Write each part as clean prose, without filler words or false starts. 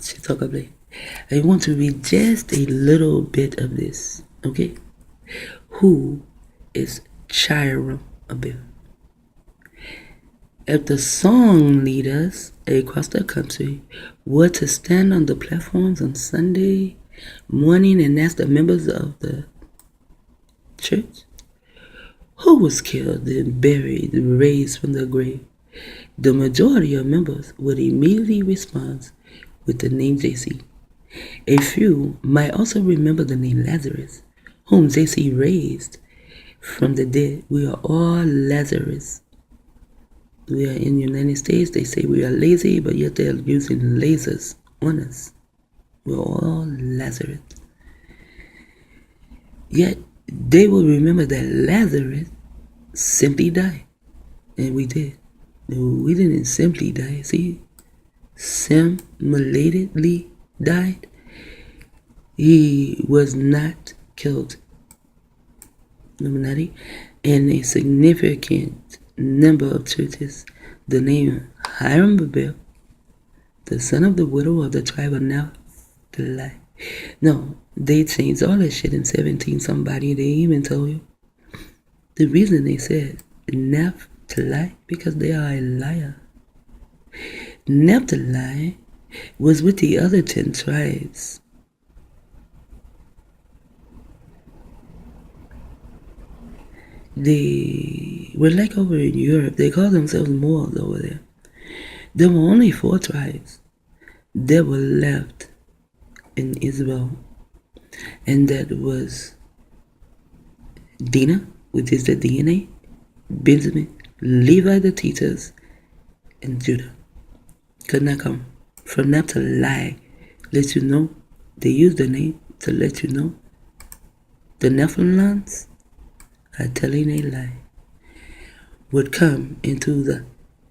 She talk up late. I want to read just a little bit of this, okay? Who is CHIram ABiff? If the song leaders across the country were to stand on the platforms on Sunday morning and ask the members of the church who was killed and buried, raised from the grave, the majority of members would immediately respond with the name JC. A few might also remember the name Lazarus, whom JC raised from the dead. We are all Lazarus. We are in the United States. They say we are lazy, but yet they are using lasers on us. We're all Lazarus. Yet they will remember that Lazarus simply died. And we did. We didn't simply die. See, simulatedly died. He was not killed. Illuminati. In a significant number of churches, the name HiRAM ABiff, the son of the widow of the tribe of Naphtali. No, they changed all that shit in 17 somebody. They even told you the reason they said Naphtali because they are a liar. Naphtali was with the other 10 tribes. They were like over in Europe. They call themselves Moors over there. There were only 4 tribes that were left in Israel. And that was Dinah, which is the DNA, Benjamin, Levi the teachers, and Judah. Could not come. From Naphtali, let you know, they used the name to let you know the Nephilims are telling a lie, would come into the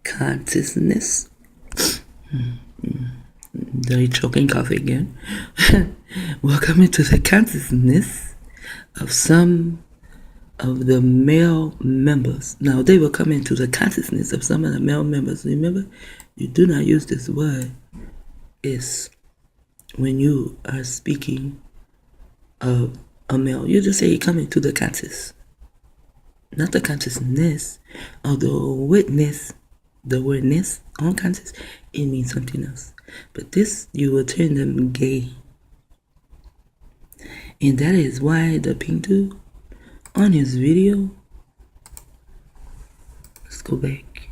consciousness. Very choking cough again. Will come into the consciousness of some of the male members. Now, they will come into the consciousness of some of the male members. Remember, you do not use this word is when you are speaking of a male. You just say you come into the conscious. Not the consciousness of the witness, the wordness, unconscious, it means something else. But this, you will turn them gay. And that is why the pink dude on his video, let's go back.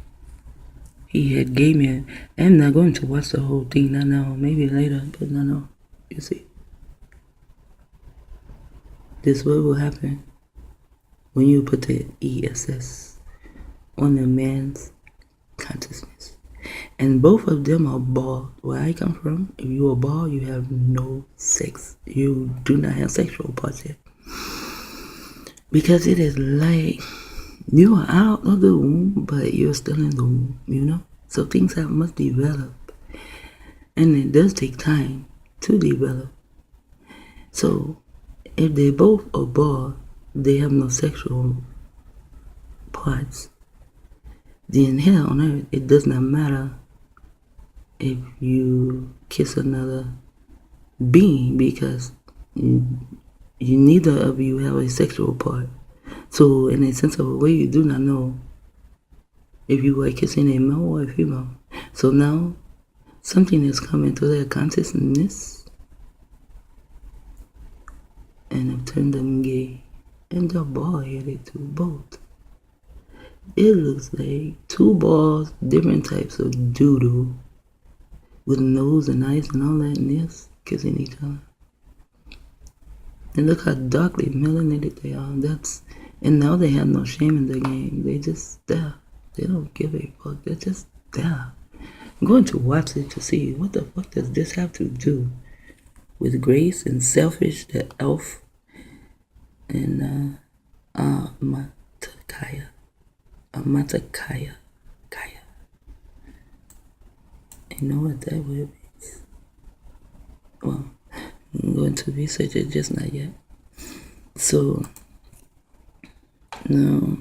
He had gay man. I'm not going to watch the whole thing, not now, maybe later, but not now. You see. This what will happen when you put the ESS on a man's consciousness. And both of them are bald. Where I come from, if you are bald, you have no sex. You do not have sexual parts yet. Because it is like you are out of the womb, but you're still in the womb, you know? So things must develop. And it does take time to develop. So if they both are bald, they have no sexual parts, then here on earth, it does not matter if you kiss another being because neither of you have a sexual part. So in a sense of a way, you do not know if you are kissing a male or a female. So now, something is coming to their consciousness and have turned them gay. And they're bald-headed too, both. It looks like 2 balls, different types of doo-doo, with nose and eyes and all that, and this kissing each other. And look how darkly melanated they are. And now they have no shame in the game. They just there. They don't give a fuck. They're just there. I'm going to watch it to see what the fuck does this have to do with Grace and Selfish, the elf, and Amatakaya. You know what that word means? Well, I'm going to research it, just not yet. So, now,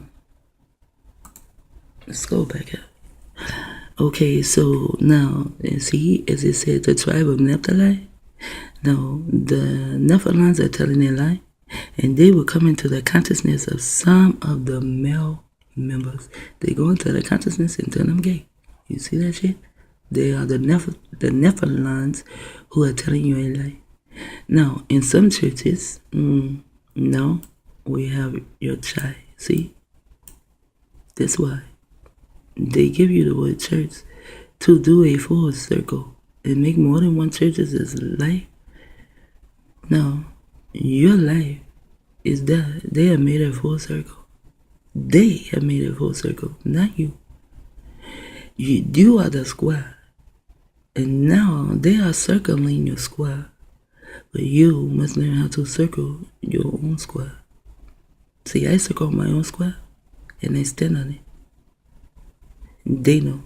let's go back up. Okay, so now, see, as it said, the tribe of Naphtali. No, the Nephilims are telling a lie, and they will come into the consciousness of some of the male members. They go into the consciousness and turn them gay. You see that shit? They are the Nephilims who are telling you a lie. Now, in some churches, no, we have your child. See? That's why. They give you the word church to do a full circle and make more than one church as life. No, your life is that they have made a full circle. They have made a full circle, not you. You are the square. And now they are circling your square. But you must learn how to circle your own square. See, I circle my own square and I stand on it. They know.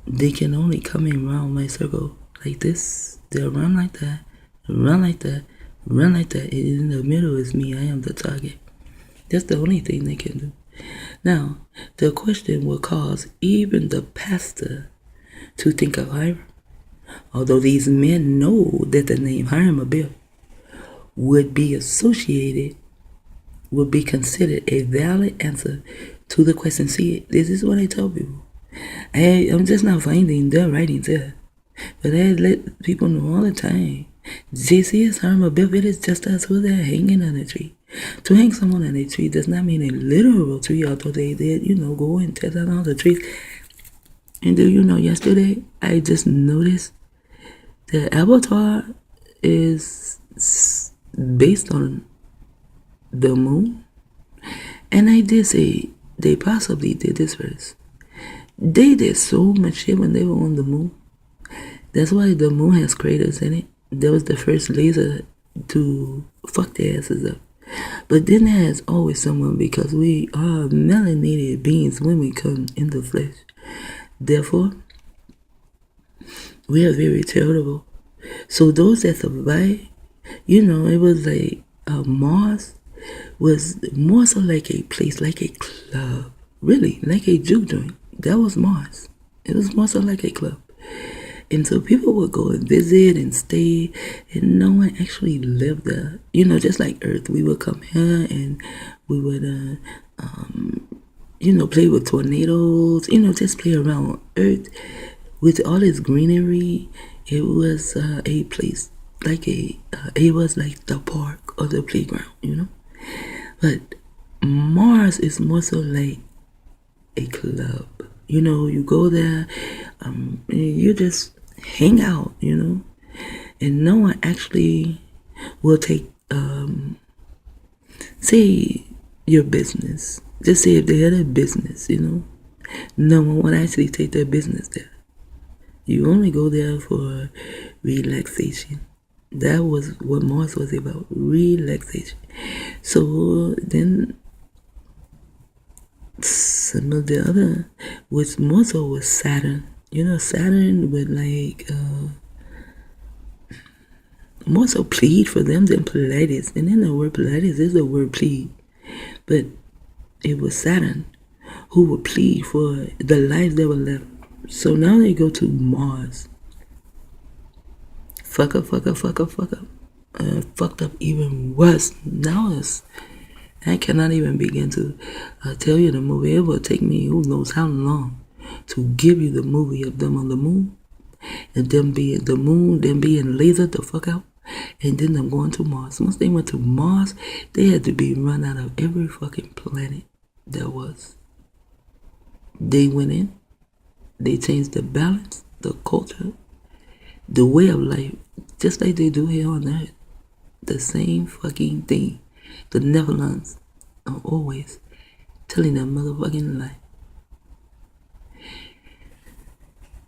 They can only come around my circle like this. They'll run like that, run like that, run like that. And in the middle is me. I am the target. That's the only thing they can do. Now, the question will cause even the pastor to think of HiRAM. Although these men know that the name HiRAM ABiff would be associated, would be considered a valid answer to the question. See, this is what I tell people. I'm just not finding their writings there. But I let people know all the time. JC is HiRAM ABiff. It is just us who are there hanging on a tree. To hang someone on a tree does not mean a literal tree, although they did, go and tear down all the trees. And do you know, yesterday, I just noticed that Avatar is based on the moon. And I did say they possibly did this first. They did so much shit when they were on the moon. That's why the moon has craters in it. That was the first laser to fuck their asses up. But then there's always someone, because we are melanated beings when we come in the flesh. Therefore, we are very charitable. So those that survive, it was like Mars was more so like a place, like a club. Really, like a juke joint. That was Mars. It was more so like a club. And so people would go and visit and stay, and no one actually lived there. Just like Earth, we would come here and we would, play with tornadoes, just play around Earth with all its greenery. It was a place, it was like the park or the playground, But Mars is more so like a club. You go there, you just hang out, and no one actually will take, say, your business. Just say if they had a business, no one would actually take their business there. You only go there for relaxation. That was what Mars was about, relaxation. So then some of the other, which more so was Saturn. Saturn would more so plead for them than Pleiades. And then the word Pleiades is the word plead. But it was Saturn who would plead for the lives that were left. So now they go to Mars. Fuck up. Fucked up even worse. Now I cannot even begin to tell you the movie. It will take me who knows how long to give you the movie of them on the moon, and them being the moon, them being lasered the fuck out, and then them going to Mars. Once they went to Mars, they had to be run out of every fucking planet there was. They went in, they changed the balance, the culture, the way of life, just like they do here on Earth. The same fucking thing. The Netherlands are always telling that motherfucking lie.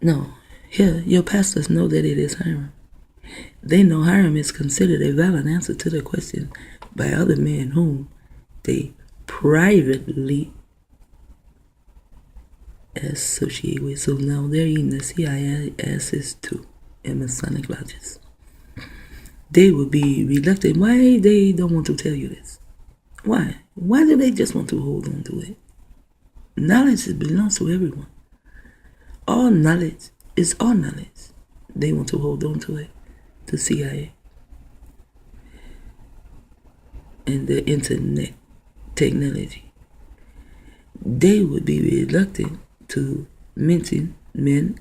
No, here, your pastors know that it is HiRAM. They know HiRAM is considered a valid answer to the question by other men whom they privately associate with. So now they're eating the CIA asses too, in Masonic lodges. They would be reluctant. Why they don't want to tell you this? Why? Why do they just want to hold on to it? Knowledge belongs to everyone. all knowledge is all knowledge. They want to hold on to it, the CIA and the internet technology. They would be reluctant to mention men.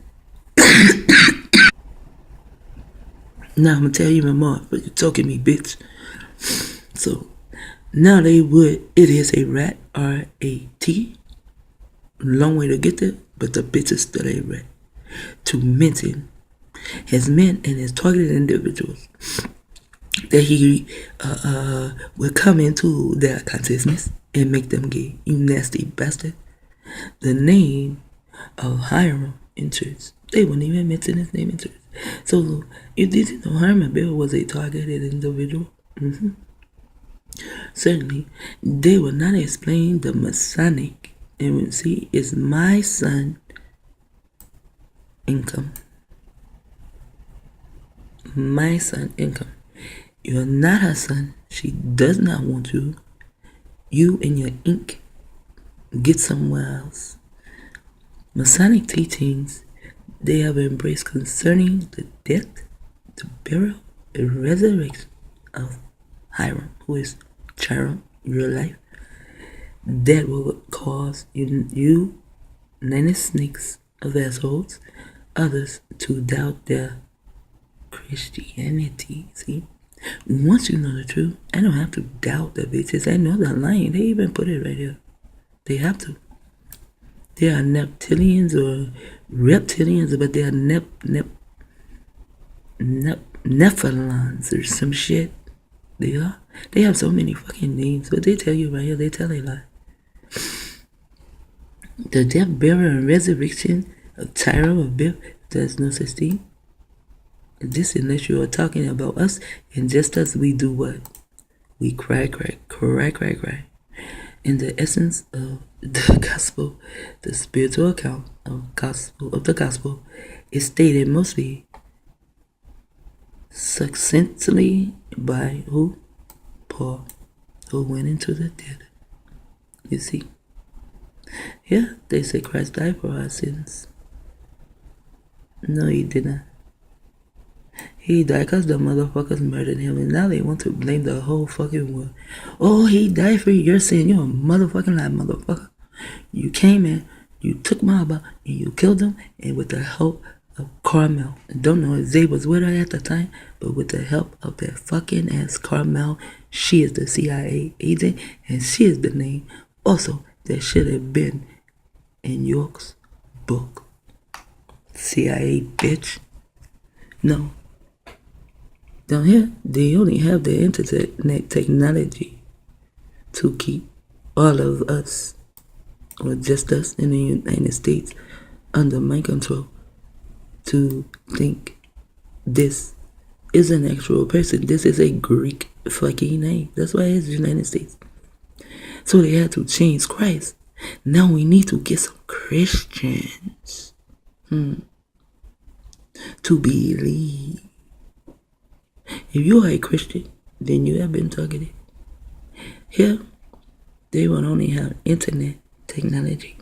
Now I'm gonna tell you more, but you're talking me, bitch. So now they would. It is a rat, R-A-T. Long way to get there, but the bitch is still a rat. To mention his men and his targeted individuals that he will come into their consciousness and make them gay. You nasty bastard. The name of HiRAM in church. They wouldn't even mention his name in church. So you didn't know HiRAM ABiff was a targeted individual? Certainly, they will not explain the Masonic. And we see, is my son income. My son income. You're not her son. She does not want you. You and your ink get somewhere else. Masonic teachings they have embraced concerning the death, the burial, and resurrection of HiRAM, who is CHIram, real life, that will cause you, 90 snakes of assholes, others to doubt their Christianity. See? Once you know the truth, I don't have to doubt the bitches. I know they're lying. They even put it right here. They have to. They are neptilians or reptilians, but they are nephalons or some shit. They are. They have so many fucking names, but they tell you right here, they tell a lie. The death, burial, and resurrection of CHIram ABiff, there's no such thing. This unless you are talking about us, and just as we do what? We cry. In the essence of the gospel, the spiritual account of the gospel is stated mostly succinctly by who? Paul, who went into the dead. You see? Yeah, they say Christ died for our sins. No, he didn't. He died because the motherfuckers murdered him, and now they want to blame the whole fucking world. Oh, he died for your sin. You're a motherfucking lie, motherfucker. You came in, you took my Abba, and you killed him, and with the help of Carmel. I don't know if Zay was with her at the time, but with the help of that fucking ass Carmel, she is the CIA agent, and she is the name also that should have been in York's book. CIA bitch. No. Down here, they only have the internet technology to keep all of us, or just us in the United States, under mind control, to think this is an actual person. This is a Greek fucking name. That's why it's the United States. So they had to change Christ. Now we need to get some Christians to believe. If you are a Christian, then you have been targeted. Here, they will only have internet technology.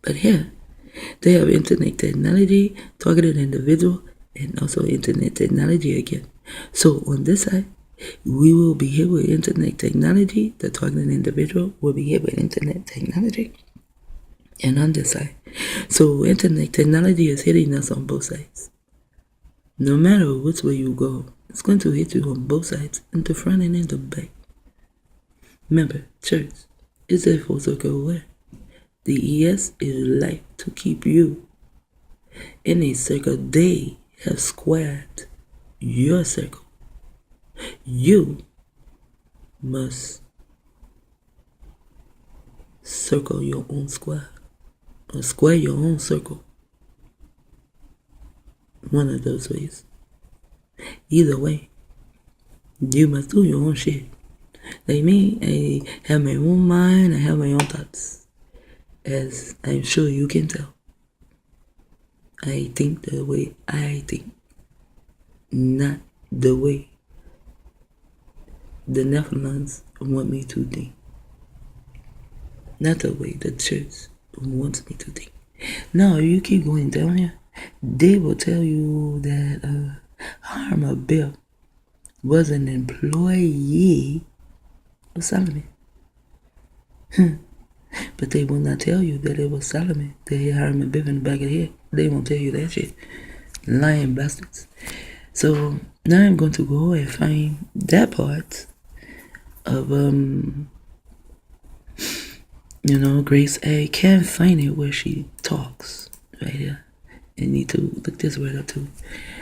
But here, they have internet technology, targeted individual, and also internet technology again. So on this side, we will be here with internet technology. The targeted individual will be here with internet technology. And on this side. So internet technology is hitting us on both sides. No matter which way you go, it's going to hit you on both sides, in the front and in the back. Remember, church is a full circle where the ES is life to keep you in a circle. They have squared your circle. You must circle your own square, or square your own circle. One of those ways. Either way, you must do your own shit. Like me, I have my own mind, I have my own thoughts. As I'm sure you can tell. I think the way I think. Not the way the Nephilim want me to think. Not the way the church wants me to think. No, you keep going down here. They will tell you that HiRAM ABiff was an employee of Solomon. But they will not tell you that it was Solomon. They hear HiRAM ABiff in the back of the head. They won't tell you that shit. Lying bastards. So now I'm going to go and find that part of Grace. I can't find it where she talks right here. I need to look this word up too.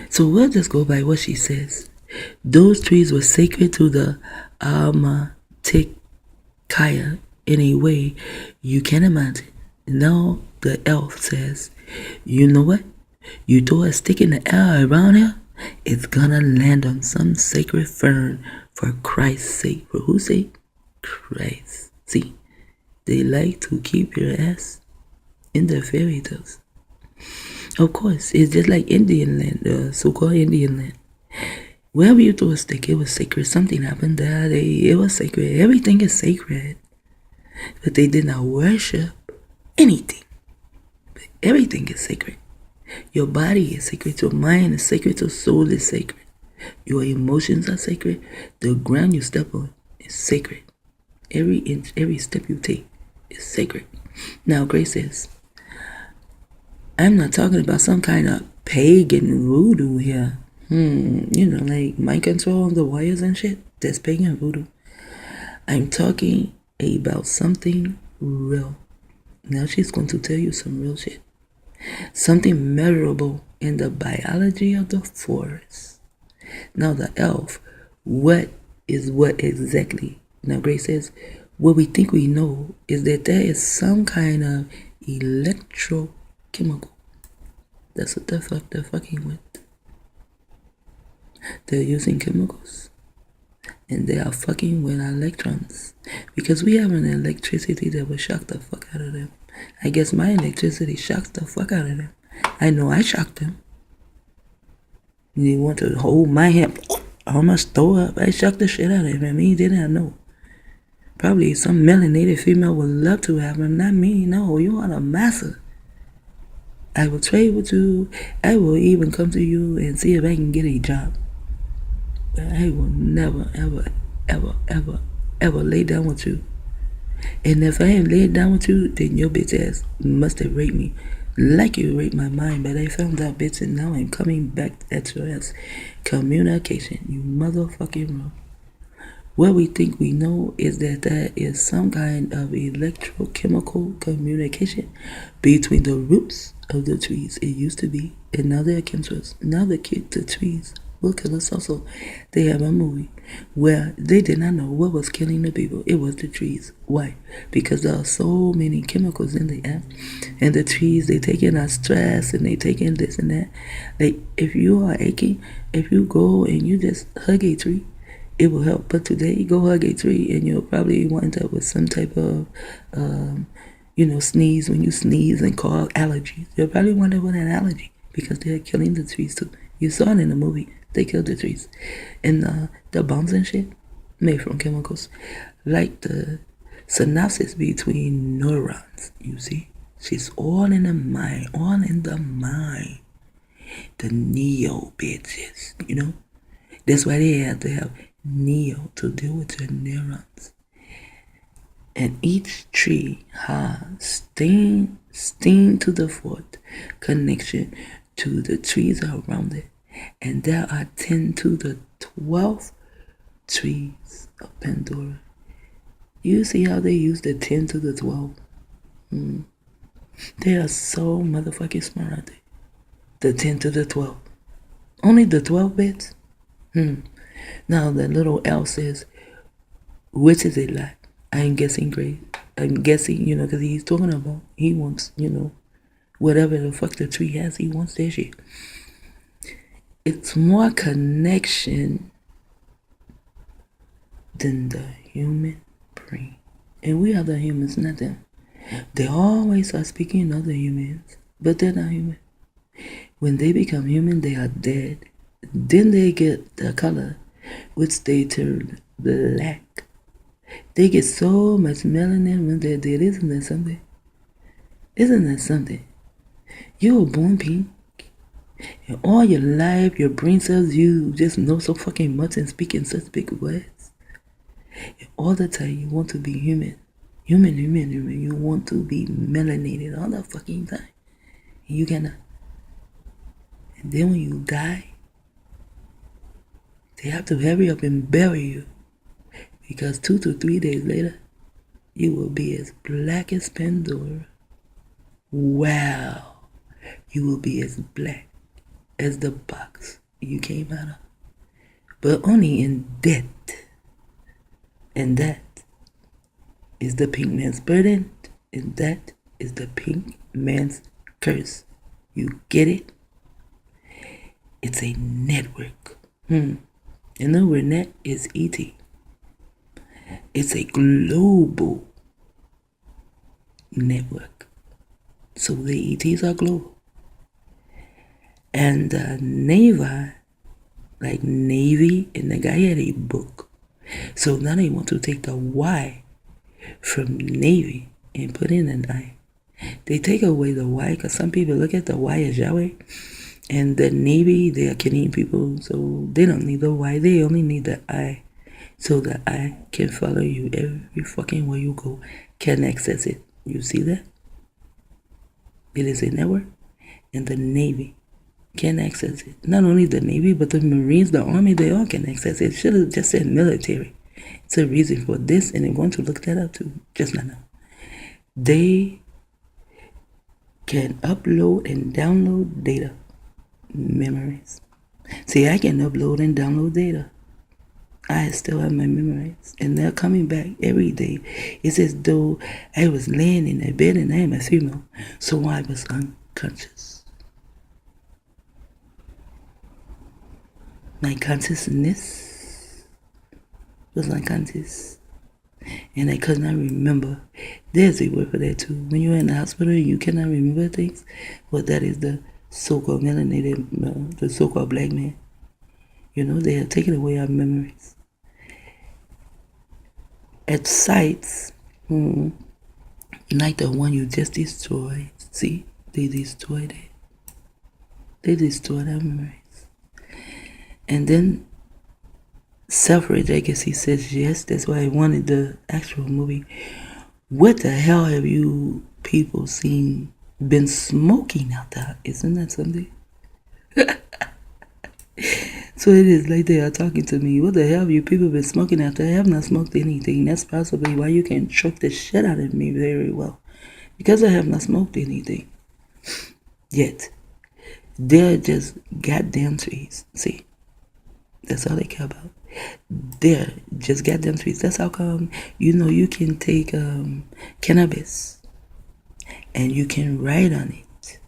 So we'll just go by what she says. Those trees were sacred to the Alma-Tikaya in a way you can imagine. Now the elf says, you know what? You throw a stick in the air around here, it's gonna land on some sacred fern for Christ's sake. For whose sake? Christ. See, they like to keep your ass in their fairy tales. Of course, it's just like Indian land, so-called Indian land. Wherever you throw a stick, it was sacred. Something happened there. It was sacred. Everything is sacred. But they did not worship anything. But everything is sacred. Your body is sacred. Your mind is sacred. Your soul is sacred. Your emotions are sacred. The ground you step on is sacred. Every inch, every step you take is sacred. Now, Grace says, I'm not talking about some kind of pagan voodoo here. Like mind control on the wires and shit. That's pagan voodoo. I'm talking about something real. Now she's going to tell you some real shit. Something measurable in the biology of the forest. Now the elf, what is what exactly? Now Grace says, what we think we know is that there is some kind of electrochemical. That's what the fuck they're fucking with. They're using chemicals. And they are fucking with electrons. Because we have an electricity that will shock the fuck out of them. I guess my electricity shocks the fuck out of them. I know I shocked them. You want to hold my hand. I almost throw up. I shocked the shit out of him. He didn't know. Probably some melanated female would love to have him. Not me. No, you are a master. I will trade with you. I will even come to you and see if I can get a job. But I will never, ever, ever, ever, ever lay down with you. And if I ain't laid down with you, then your bitch ass must have raped me. Like you raped my mind, but I found out, bitch, and now I'm coming back at your ass. Communication, you motherfucking wrong. What we think we know is that there is some kind of electrochemical communication between the roots of the trees. It used to be, and now they're chemtrails. Now the trees will kill us also. They have a movie where they did not know what was killing the people. It was the trees. Why? Because there are so many chemicals in the air. And the trees, they take in our stress and they take in this and that. Like, if you are aching, if you go and you just hug a tree, it will help. But today, you go hug a tree and you'll probably wind up with some type of, sneeze when you sneeze and cause allergies. You'll probably wind up with an allergy because they're killing the trees too. You saw it in the movie. They killed the trees. And the bombs and shit made from chemicals. Like the synapses between neurons, you see? She's all in the mind. All in the mind. The neo bitches, That's why they have to have neo to deal with your neurons. And each tree has steen to the fourth connection to the trees around it. And there are 10 to the 12 trees of Pandora. You see how they use the 10 to the 12? They are so motherfucking smart, aren't they? The 10 to the 12. Only the 12 bits? Now the little elf says, which is it like? I'm guessing great. I'm guessing, because he's talking about, he wants, whatever the fuck the tree has, he wants that shit. It's more connection than the human brain. And we are the humans, not them. They always are speaking of the humans, but they're not human. When they become human, they are dead. Then they get the color, which they turn black. They get so much melanin when they're dead. Isn't that something? Isn't that something? You were born pink. And all your life, your brain cells, you just know so fucking much and speak in such big words. And all the time, you want to be human. Human. You want to be melanated all the fucking time. And you cannot. And then when you die, they have to hurry up and bury you. Because 2 to 3 days later, you will be as black as Pandora. Wow. You will be as black as the box you came out of. But only in death. And that is the pink man's burden. And that is the pink man's curse. You get it? It's a network. And the word net is ET. It's a global network. So the ETs are global. And Navy, like Navy, and the guy had a book. So now they want to take the Y from Navy and put in an I. They take away the Y because some people look at the Y as Yahweh. And the Navy, they are Canadian people, so they don't need the Y. They only need the I. So the I can follow you every fucking way you go, can access it. You see that? It is a network, and the Navy can access it. Not only the Navy, but the Marines, the Army, they all can access it. It should have just said military. It's a reason for this, and I'm going to look that up too, just not now. They can upload and download data, memories. See, I can upload and download data. I still have my memories, and they're coming back every day. It's as though I was laying in a bed and I am a female, so I was unconscious. My consciousness was unconscious, and I could not remember. There's a word for that too. When you're in the hospital and you cannot remember things, well, that is the so-called melanated, the so-called black man. You know, they have taken away our memories. At sites, like the one you just destroyed, see, they destroyed it. They destroyed our memories. And then Selfridge, I guess he says yes, that's why I wanted the actual movie. What the hell have you people been smoking out there? Isn't that something? So it is like they are talking to me. What the hell have you people been smoking out there? I have not smoked anything. That's possibly why you can choke the shit out of me very well. Because I have not smoked anything. Yet. They're just goddamn trees. See? That's all they care about. They're just goddamn trees. That's how come, you can take cannabis and you can write on it.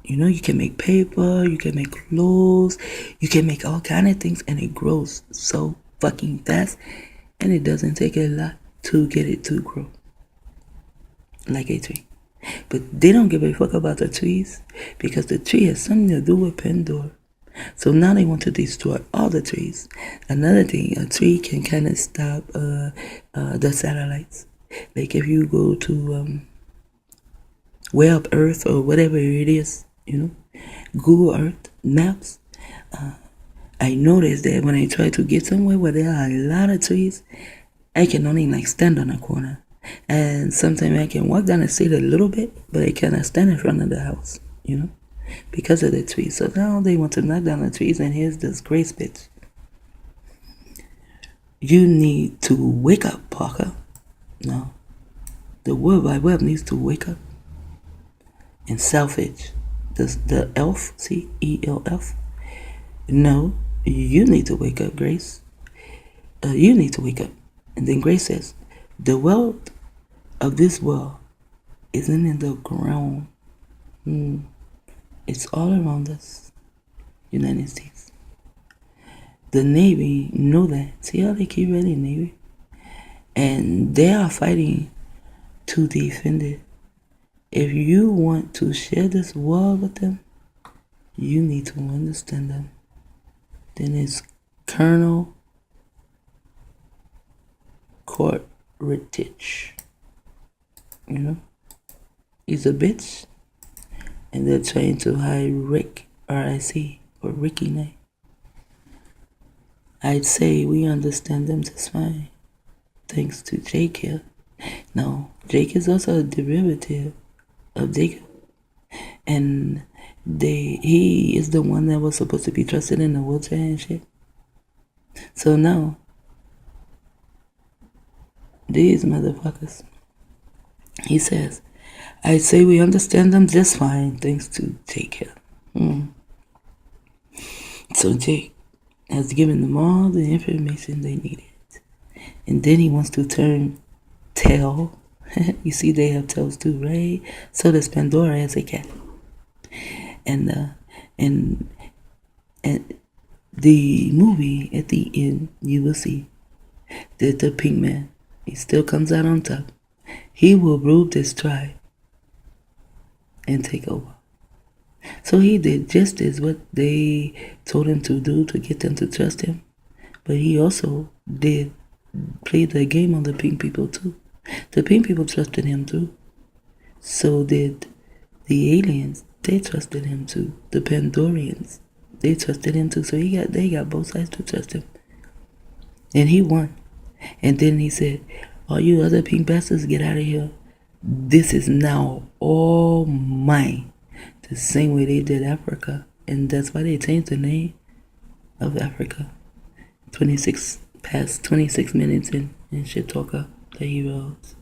You can make paper, you can make clothes, you can make all kind of things, and it grows so fucking fast, and it doesn't take a lot to get it to grow like a tree. But they don't give a fuck about the trees because the tree has something to do with Pandora. So now they want to destroy all the trees. Another thing, a tree can kind of stop the satellites. Like if you go to Way Up Earth or whatever it is, Google Earth Maps, I noticed that when I try to get somewhere where there are a lot of trees, I can only stand on a corner. And sometimes I can walk down the street a little bit, but I cannot stand in front of the house, because of the trees. So now they want to knock down the trees, and here's this grace bitch. You need to wake up, Parker. No. The World Wide Web needs to wake up. And Selfridge, the elf, C-E-L-F. No, you need to wake up, Grace. You need to wake up. And then Grace says, the wealth of this world isn't in the ground. It's all around us, United States. The Navy know that. See how they keep writing Navy? And they are fighting to defend it. If you want to share this world with them, you need to understand them. Then it's Colonel Courtridge. He's a bitch. and they're trying to hire Rick, R-I-C, or Ricky name. I'd say we understand them just fine, thanks to Jake here. Now, Jake is also a derivative of Jacob, and he is the one that was supposed to be trusted in the wheelchair and shit. So now, these motherfuckers, he says, I'd say we understand them just fine, thanks to Jake here. So Jake has given them all the information they needed. And then he wants to turn tail. You see, they have tails too, right? So does Pandora as a cat. And the movie, at the end, you will see that the pink man, he still comes out on top. He will rule this tribe and take over. So he did just as what they told him to do to get them to trust him. But he also did play the game on the pink people too. The pink people trusted him too. So did the aliens. They trusted him too. The Pandorians, they trusted him too. So they got both sides to trust him. And he won. And then he said, all you other pink bastards, get out of here. This is now all mine. The same way they did Africa. And that's why they changed the name of Africa. 26 minutes in shit talker, the heroes.